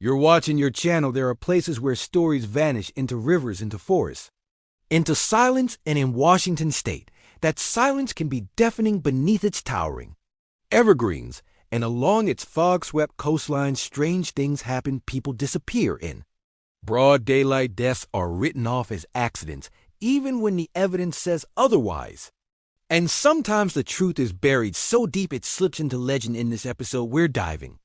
You're watching your channel. There are places where stories vanish into rivers, into forests, into silence, and in Washington state, that silence can be deafening beneath its towering evergreens, and along its fog-swept coastline, strange things happen. People disappear in broad daylight. Deaths are written off as accidents, even when the evidence says otherwise. And sometimes the truth is buried so deep it slips into legend. In this episode, we're diving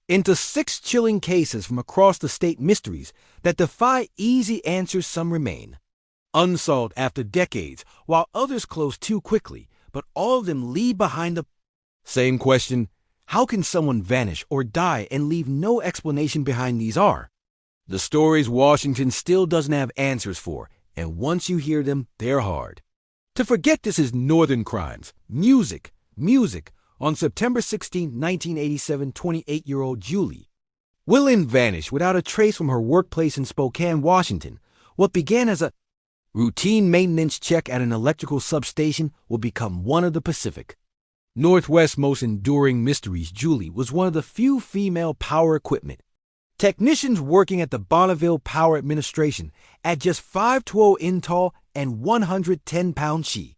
into 6 chilling cases from across the state, mysteries that defy easy answers. Some remain unsolved after decades, while others close too quickly, but all of them leave behind the same question: how can someone vanish or die and leave no explanation behind? These are the stories Washington still doesn't have answers for, and once you hear them, they're hard to forget. This is Northern Crimes, Music. On September 16, 1987, 28-year-old Julie Weflen vanished without a trace from her workplace in Spokane, Washington. What began as a routine maintenance check at an electrical substation will become one of the Pacific Northwest's most enduring mysteries. Julie was one of the few female power equipment technicians working at the Bonneville Power Administration. At just 5'12" in tall and 110 pounds, she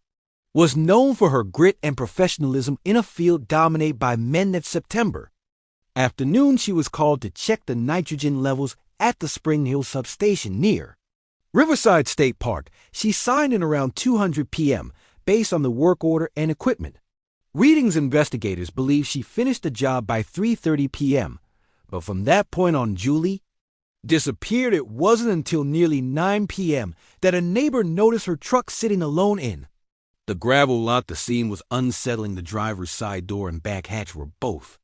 was known for her grit and professionalism in a field dominated by men. That September afternoon, she was called to check the nitrogen levels at the Spring Hill substation near Riverside State Park. She signed in around 2:00 p.m. based on the work order and equipment readings. Investigators believe she finished the job by 3:30 p.m., but from that point on, Julie disappeared. It wasn't until nearly 9 p.m. that a neighbor noticed her truck sitting alone in the gravel lot. The scene was unsettling. The driver's side door and back hatch were both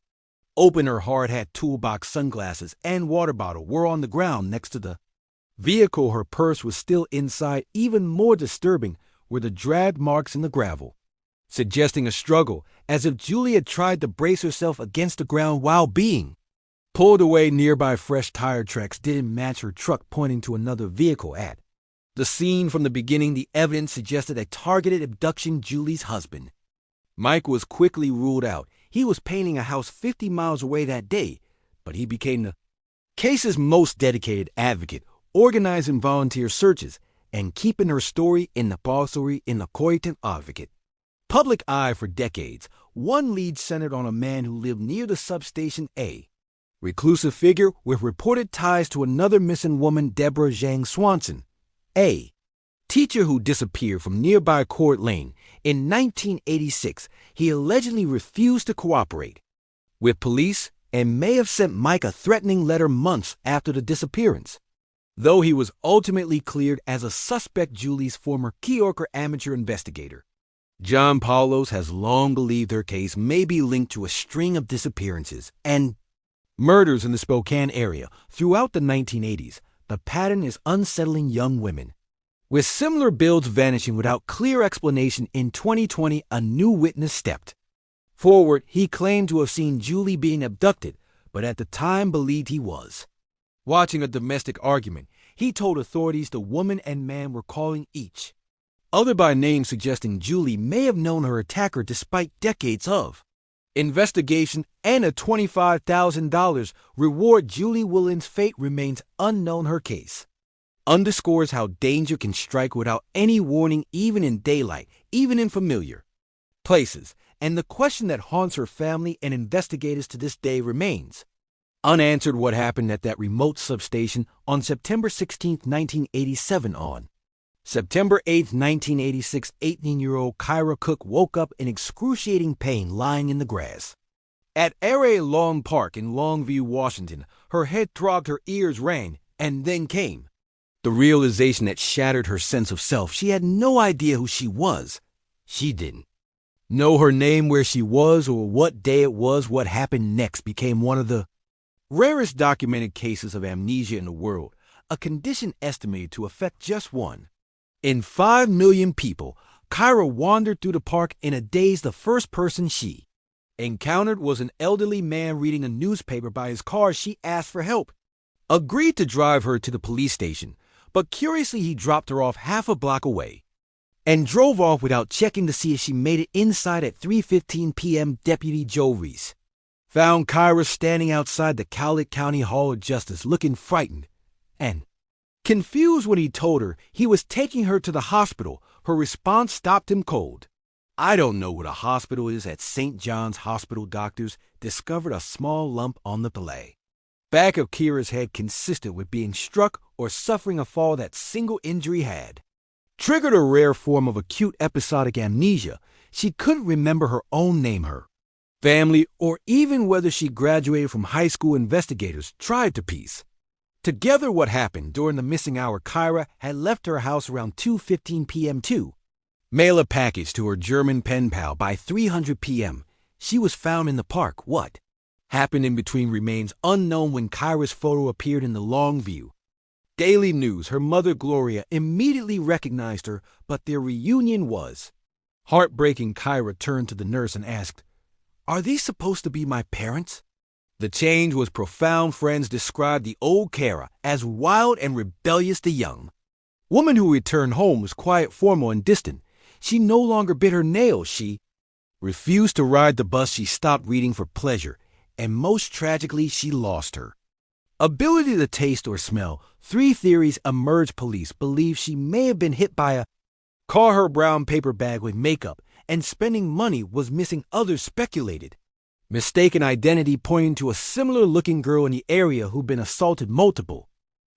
open. Her hard hat, toolbox, sunglasses, and water bottle were on the ground next to the vehicle. Her purse was still inside. Even more disturbing were the drag marks in the gravel, suggesting a struggle, as if Julie had tried to brace herself against the ground while being pulled away. Nearby fresh tire tracks didn't match her truck pointing to another vehicle at the scene. From the beginning, the evidence suggested a targeted abduction. Julie's husband, Mike, was quickly ruled out. He was painting a house 50 miles away that day, but he became the case's most dedicated advocate, organizing volunteer searches and keeping her story in the glossary in the Coitan Advocate public eye for decades. One lead centered on a man who lived near the substation, a reclusive figure with reported ties to another missing woman, Deborah Zhang Swanson, a teacher who disappeared from nearby Court Lane. In 1986, he allegedly refused to cooperate with police and may have sent Mike a threatening letter months after the disappearance. Though he was ultimately cleared as a suspect, Julie's former Keyorker amateur investigator, John Paulos, has long believed her case may be linked to a string of disappearances and murders in the Spokane area throughout the 1980s. The pattern is unsettling: young women with similar builds vanishing without clear explanation. In 2020, a new witness stepped forward. He claimed to have seen Julie being abducted, but at the time believed he was watching a domestic argument. He told authorities the woman and man were calling each other by name, suggesting Julie may have known her attacker despite decades of investigation and a $25,000 reward. Julie Weflen's fate remains unknown. Her case underscores how danger can strike without any warning, even in daylight, even in familiar places. And the question that haunts her family and investigators to this day remains unanswered: what happened at that remote substation on September 16, 1987? On September 8, 1986, 18-year-old Kyra Cook woke up in excruciating pain lying in the grass at Area Lawn Park in Longview, Washington. Her head throbbed, her ears rang, and then came the realization that shattered her sense of self. She had no idea who she was. She didn't know her name, where she was, or what day it was. What happened next became one of the rarest documented cases of amnesia in the world, a condition estimated to affect just 1 in 5 million people. Kyra wandered through the park in a daze. The first person she encountered was an elderly man reading a newspaper by his car. She asked for help, agreed to drive her to the police station, but curiously he dropped her off half a block away and drove off without checking to see if she made it inside. At 3:15 p.m., Deputy Joe Reese found Kyra standing outside the Cowlitz County Hall of Justice looking frightened and confused. When he told her he was taking her to the hospital, her response stopped him cold. "I don't know what a hospital is at St. John's Hospital. Doctors discovered a small lump on the palate." Back of Kyra's head consistent with being struck or suffering a fall. That single injury had triggered a rare form of acute episodic amnesia. She couldn't remember her own name, her family, or even whether she graduated from high school. Investigators tried to piece together what happened during the missing hour. Kyra had left her house around 2:15 p.m. to mail a package to her German pen pal by 3:00 p.m. She was found in the park. What happened in between remains unknown. When Kyra's photo appeared in the Longee Daily News, her mother Gloria immediately recognized her, but their reunion was heartbreaking. Kyra turned to the nurse and asked, "Are these supposed to be my parents?" The change was profound. Friends described the old Kyra as wild and rebellious. The young woman who returned home was quiet, formal, and distant. She no longer bit her nails. She refused to ride the bus. She stopped reading for pleasure. And most tragically, she lost her ability to taste or smell. 3 theories emerged. Police believe she may have been hit by a car. Her brown paper bag with makeup and spending money was missing. Others speculated mistaken identity, pointing to a similar-looking girl in the area who'd been assaulted multiple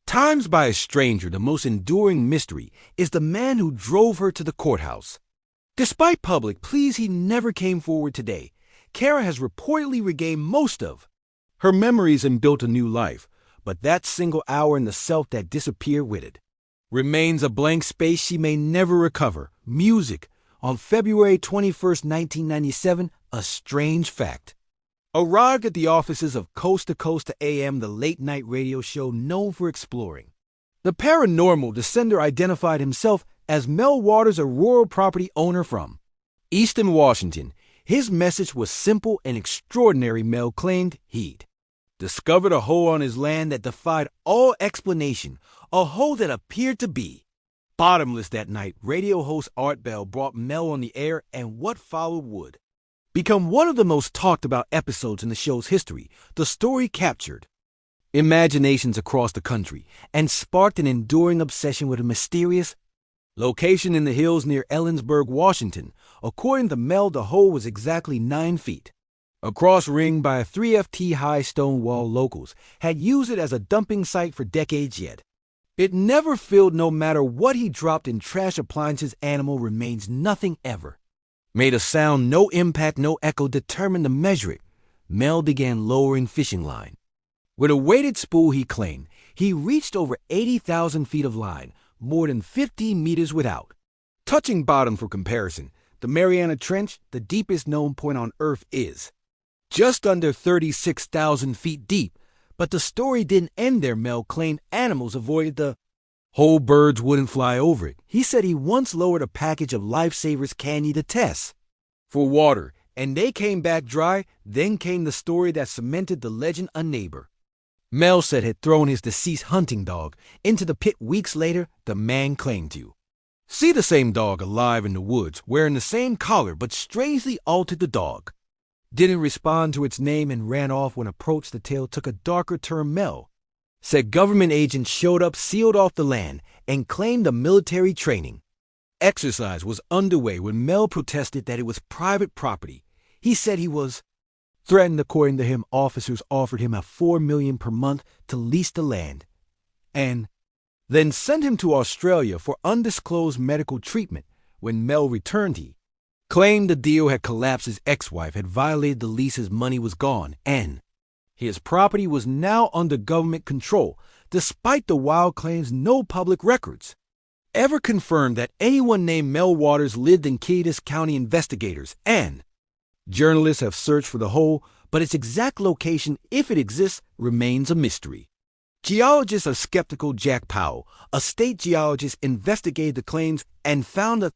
times by a stranger. The most enduring mystery is the man who drove her to the courthouse. Despite public pleas, he never came forward. Today, Kyra has reportedly regained most of her memories and built a new life, but that single hour in the self that disappeared with it remains a blank space she may never recover. Music. On February 21st, 1997, a strange fact arrived at the offices of Coast to Coast to AM, the late-night radio show known for exploring the paranormal. The sender identified himself as Mel Waters, a rural property owner from Easton, Washington. His message was simple and extraordinary. Mel claimed he'd discovered a hole on his land that defied all explanation, a hole that appeared to be bottomless. That night, radio host Art Bell brought Mel on the air, and what followed would become one of the most talked about episodes in the show's history. The story captured imaginations across the country and sparked an enduring obsession with a mysterious location in the hills near Ellensburg, Washington. According to Mel, the hole was exactly 9 feet across, ringed by a 3 ft high stone wall. Locals had used it as a dumping site for decades, yet it never filled. No matter what he dropped in trash appliances, animal remains. Nothing ever made a sound, no impact, no echo. Determined to measure it, Mel began lowering fishing line. With a weighted spool, he claimed he reached over 80,000 feet of line, more than 15 meters without touching bottom. For comparison, the Mariana Trench, the deepest known point on Earth, is just under 36,000 feet deep. But the story didn't end there. Mel claimed animals avoided the hole. Birds wouldn't fly over it. He said he once lowered a package of Lifesavers candy to test for water, and they came back dry. Then came the story that cemented the legend. A neighbor, Mel said, had thrown his deceased hunting dog into the pit. Weeks later, the man claimed to see the same dog alive in the woods, wearing the same collar, but strangely altered. The dog didn't respond to its name and ran off. When approached, the tale took a darker turn. Mel said government agents showed up, sealed off the land, and claimed a military training exercise was underway. When Mel protested that it was private property, he said he was threatened. According to him, officers offered him $4 million per month to lease the land and then sent him to Australia for undisclosed medical treatment. When Mel returned, he claimed the deal had collapsed. His ex-wife had violated the lease. His money was gone, and his property was now under government control. Despite the wild claims, no public records ever confirmed that anyone named Mel Waters lived in Kittitas County. Investigators and journalists have searched for the hole, but its exact location, if it exists, remains a mystery. Geologists are skeptical. Jack Powell, a state geologist, investigated the claims and found a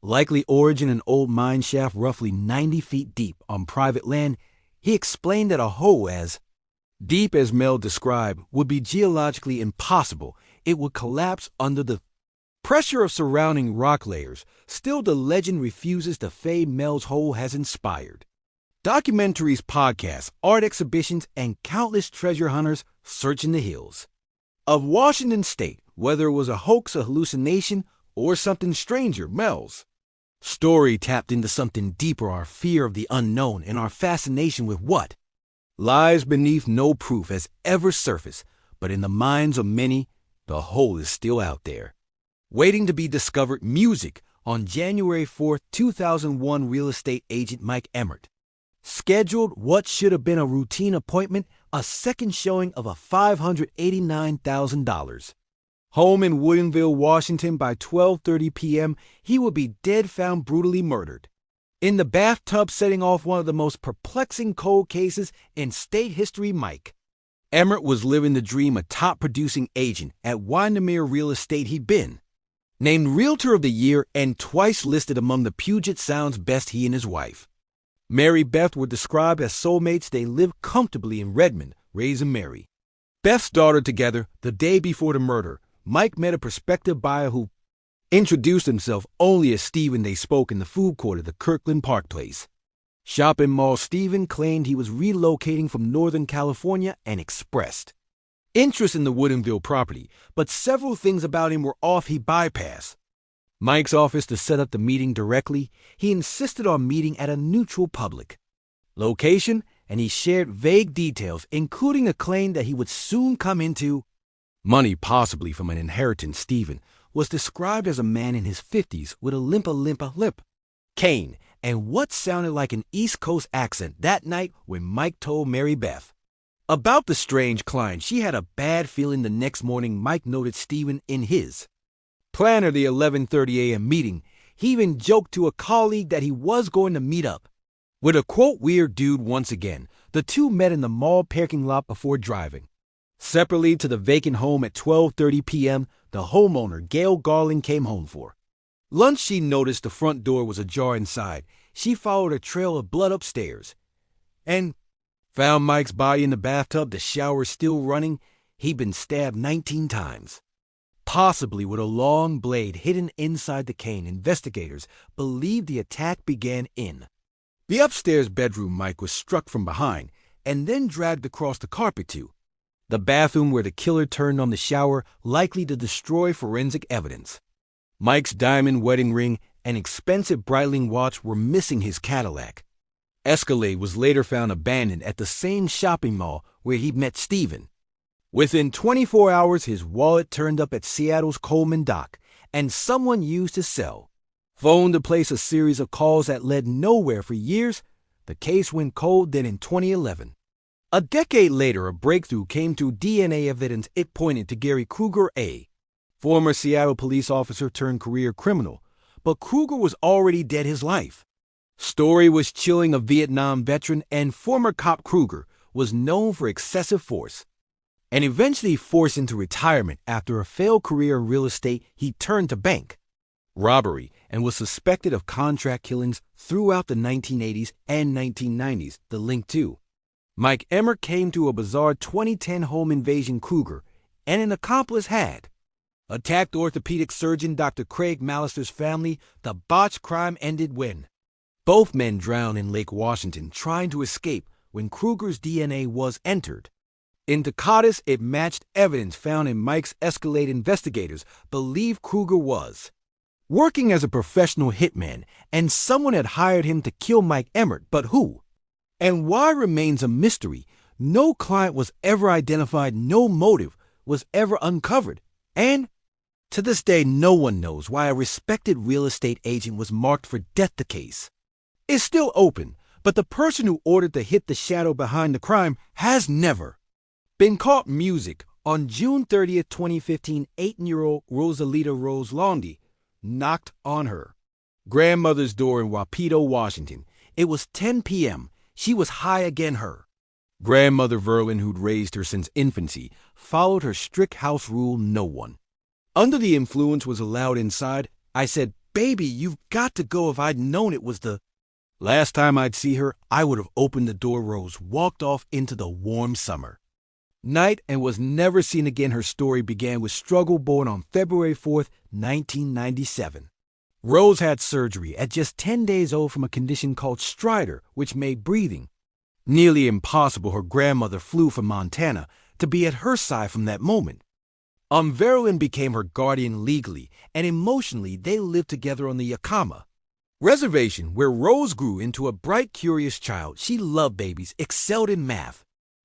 likely origin: an old mine shaft roughly 90 feet deep on private land. He explained that a hole as deep as Mel described would be geologically impossible. It would collapse under the pressure of surrounding rock layers. Still, the legend refuses to fade. Mel's hole has inspired Documentaries, podcasts, art exhibitions, and countless treasure hunters searching the hills of Washington State, whether it was a hoax, a hallucination, or something stranger, Mel's story tapped into something deeper, our fear of the unknown and our fascination with what lies beneath. No proof has ever surfaced, but in the minds of many, the whole is still out there, waiting to be discovered. Music. On January 4th, 2001, real estate agent Mike Emert scheduled what should have been a routine appointment, a second showing of a $589,000 home in Williamsville, Washington. By 12:30 p.m., he would be dead, found brutally murdered in the bathtub, setting off one of the most perplexing cold cases in state history. Mike Emert was living the dream, a top-producing agent at Windermere Real Estate. He'd been named Realtor of the Year and twice listed among the Puget Sound's best. He and his wife, Mary Beth, were described as soulmates. They lived comfortably in Redmond, raising Mary Beth's daughter together. The day before the murder, Mike met a prospective buyer who introduced himself only as Stephen. They spoke in the food court of the Kirkland Park Place shopping mall. Stephen claimed he was relocating from Northern California and expressed interest in the Woodinville property, but several things about him were off. He bypassed Mike's office to set up the meeting directly. He insisted on meeting at a neutral public location, and he shared vague details, including a claim that he would soon come into money, possibly from an inheritance. Stephen was described as a man in his 50s with a lip cane and what sounded like an East Coast accent. That night when Mike told Mary Beth about the strange client, she had a bad feeling. The next morning, Mike noted Stephen in his planner, the 11:30 a.m. meeting. He even joked to a colleague that he was going to meet up with a, quote, weird dude once again. The two met in the mall parking lot before driving separately to the vacant home at 12:30 p.m. The homeowner, Gail Garland, came home for lunch. She noticed the front door was ajar inside. She followed a trail of blood upstairs and found Mike's body in the bathtub, the shower still running. He'd been stabbed 19 times, possibly with a long blade hidden inside the cane. Investigators believe the attack began in the upstairs bedroom. Mike was struck from behind and then dragged across the carpet to the bathroom, where the killer turned on the shower, likely to destroy forensic evidence. Mike's diamond wedding ring and expensive Breitling watch were missing. His Cadillac Escalade was later found abandoned at the same shopping mall where he met Stephen. Within 24 hours, his wallet turned up at Seattle's Coleman Dock, and someone used his cell phone to place a series of calls that led nowhere. For years, the case went cold. Then in 2011, a decade later, a breakthrough came through DNA evidence. It pointed to Gary Kruger, a former Seattle police officer turned career criminal. But Kruger was already dead. His life story was chilling. A Vietnam veteran and former cop, Kruger was known for excessive force and eventually forced into retirement. After a failed career in real estate, he turned to bank robbery and was suspected of contract killings throughout the 1980s and 1990s. The link to Mike Emert came to a bizarre 2010 home invasion. Kruger and an accomplice had attacked orthopedic surgeon Dr. Craig Mallister's family. The botched crime ended when both men drowned in Lake Washington trying to escape. When Kruger's DNA was entered into CODIS, it matched evidence found in Mike's Escalade. Investigators believe Kruger was working as a professional hitman and someone had hired him to kill Mike Emert. But who and why remains a mystery. No client was ever identified. No motive was ever uncovered. And to this day, no one knows why a respected real estate agent was marked for death. The case is still open, but the person who ordered the hit, the shadow behind the crime, has never been caught. Music. On June 30th, 2015, 8-year-old Rosalita Longee knocked on her grandmother's door in Wapito, Washington. It was 10 p.m. She was high again. Her grandmother, Verlin, who'd raised her since infancy, followed her strict house rule. No one under the influence was allowed inside. I said, "Baby, you've got to go. If I'd known it was the last time I'd see her, I would have opened the door." Rose walked off into the warm summer night and was never seen again. Her story began with struggle, born on February 4th, 1997. Rose had surgery at just 10 days old from a condition called stridor, which made breathing nearly impossible. Her grandmother flew from Montana to be at her side from that moment. Weflen became her guardian legally, and emotionally they lived together on the Yakama reservation, where Rose grew into a bright, curious child. She loved babies, excelled in math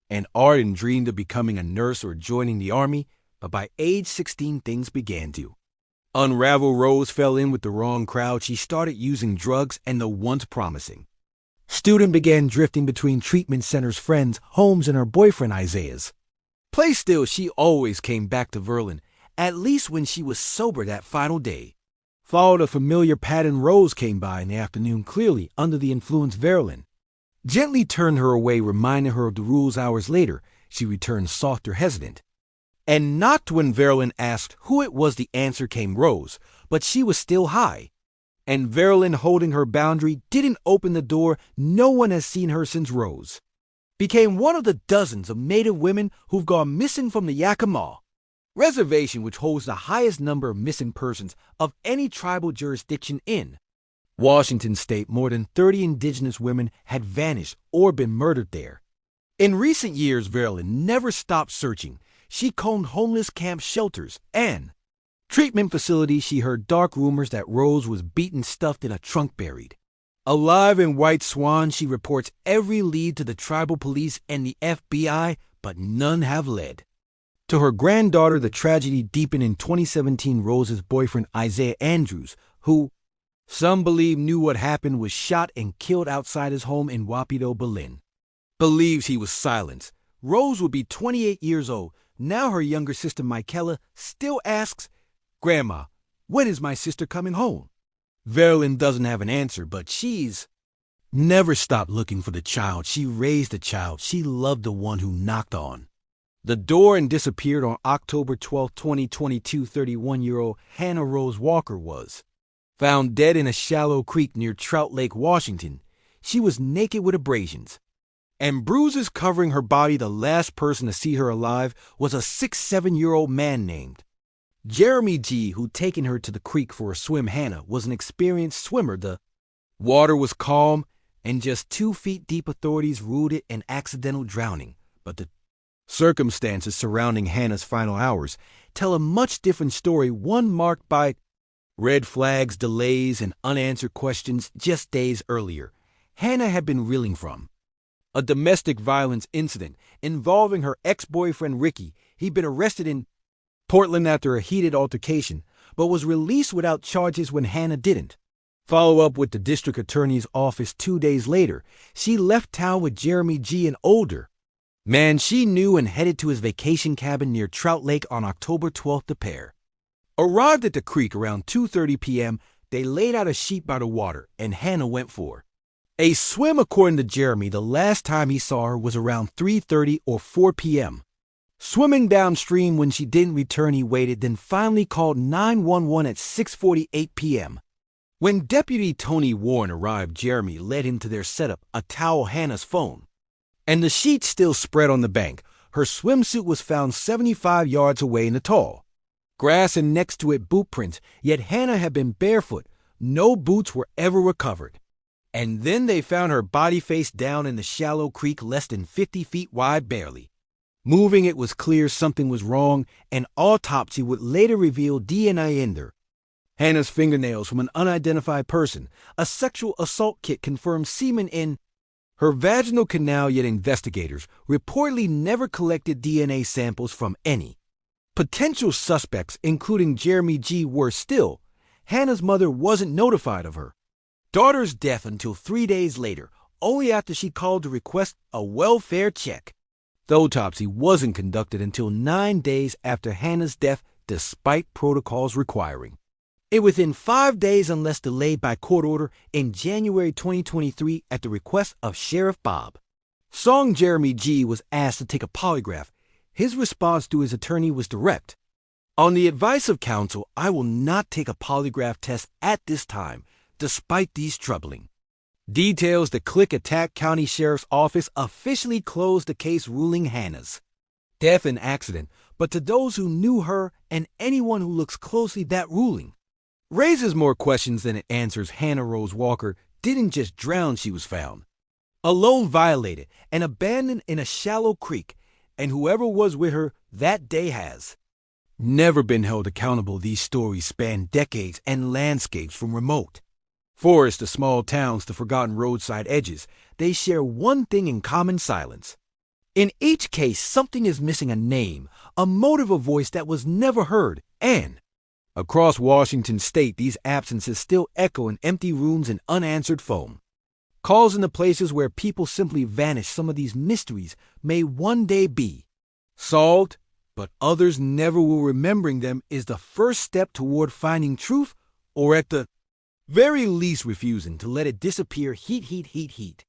and art, and dreamed of becoming a nurse or joining the army, but by age 16 things began to unravel. Rose fell in with the wrong crowd. She started using drugs, and the once promising student began drifting between treatment centers, friends, homes, and her boyfriend Isaiah's place. Still, she always came back to Weflen, at least when she was sober. That final day followed a familiar pattern. Rose came by in the afternoon, clearly under the influence. Weflen gently turned her away, reminding her of the rules. Hours later, she returned, softer, hesitant, and knocked. When Weflen asked who it was, the answer came Rose, but she was still high, and Weflen, holding her boundary, didn't open the door. No one has seen her since. Rose became one of the dozens of Native women who've gone missing from the Yakima reservation, which holds the highest number of missing persons of any tribal jurisdiction in Washington state. More than 30 indigenous women had vanished or been murdered there. In recent years, Weflen never stopped searching. She combed homeless camp shelters and treatment facilities. She heard dark rumors that Rose was beaten, stuffed in a trunk, buried alive in White Swan. She reports every lead to the tribal police and the FBI, but none have led to her granddaughter. The tragedy deepened in 2017. Rose's boyfriend, Isaiah Andrews, who some believe knew what happened, was shot and killed outside his home in Wapido, Berlin. Believes he was silenced. Rose would be 28 years old. Now her younger sister, Michaela, still asks, "Grandma, when is my sister coming home?" Weflen doesn't have an answer, but she's never stopped looking for the child. She raised the child. She loved the one who knocked on the door and disappeared on October 12, 2022. 31-year-old Hannah Rose Walker was found dead in a shallow creek near Trout Lake, Washington. She was naked with abrasions and bruises covering her body. The last person to see her alive was a 6'7" man named Jeremy G., who'd taken her to the creek for a swim. Hannah was an experienced swimmer. The water was calm and just 2 feet deep. Authorities ruled it an accidental drowning, but the circumstances surrounding Hannah's final hours tell a much different story, one marked by red flags, delays, and unanswered questions. Just days earlier, Hannah had been reeling from a domestic violence incident involving her ex-boyfriend Ricky. He'd been arrested in Portland after a heated altercation, but was released without charges when Hannah didn't follow up with the district attorney's office 2 days later. She left town with Jeremy G., an older man she knew, and headed to his vacation cabin near Trout Lake on October 12th. The pair arrived at the creek around 2:30 p.m. They laid out a sheet by the water, and Hannah went for a swim. According to Jeremy, the last time he saw her was around 3:30 or 4 p.m. Swimming downstream. When she didn't return, he waited, then finally called 911 at 6:48 p.m. When Deputy Tony Warren arrived, Jeremy led him to their setup, a towel, Hannah's phone, and the sheet still spread on the bank. Her swimsuit was found 75 yards away in the tall grass, and next to it boot prints, yet Hannah had been barefoot. No boots were ever recovered. And then they found her body face down in the shallow creek, less than 50 feet wide, barely moving. It was clear something was wrong. An autopsy would later reveal DNA in there. Hannah's fingernails from an unidentified person. A sexual assault kit confirmed semen in her vaginal canal, yet investigators reportedly never collected DNA samples from any potential suspects, including Jeremy G. Were still, Hannah's mother wasn't notified of her daughter's death until 3 days later, only after she called to request a welfare check. The autopsy wasn't conducted until 9 days after Hannah's death, despite protocols requiring it within 5 days unless delayed by court order. In January 2023, at the request of Sheriff Bob Song, Jeremy G. was asked to take a polygraph. His response to his attorney was direct: "On the advice of counsel, I will not take a polygraph test at this time, despite these troubling details." The Klickitat County Sheriff's Office officially closed the case, ruling Hannah's death an accident. But to those who knew her and anyone who looks closely, that ruling raises more questions than it answers. Hannah Rose Walker didn't just drown, she was found alone, violated, and abandoned in a shallow creek, and whoever was with her that day has never been held accountable. These stories span decades and landscapes from remote forests to small towns to forgotten roadside edges. They share one thing in common: silence. In each case, something is missing: a name, a motive, a voice that was never heard. And across Washington state, these absences still echo in empty rooms and unanswered phone calls into places where people simply vanish. Some of these mysteries may one day be solved, but others never will. Remembering them is the first step toward finding truth, or at the very least refusing to let it disappear. Heat.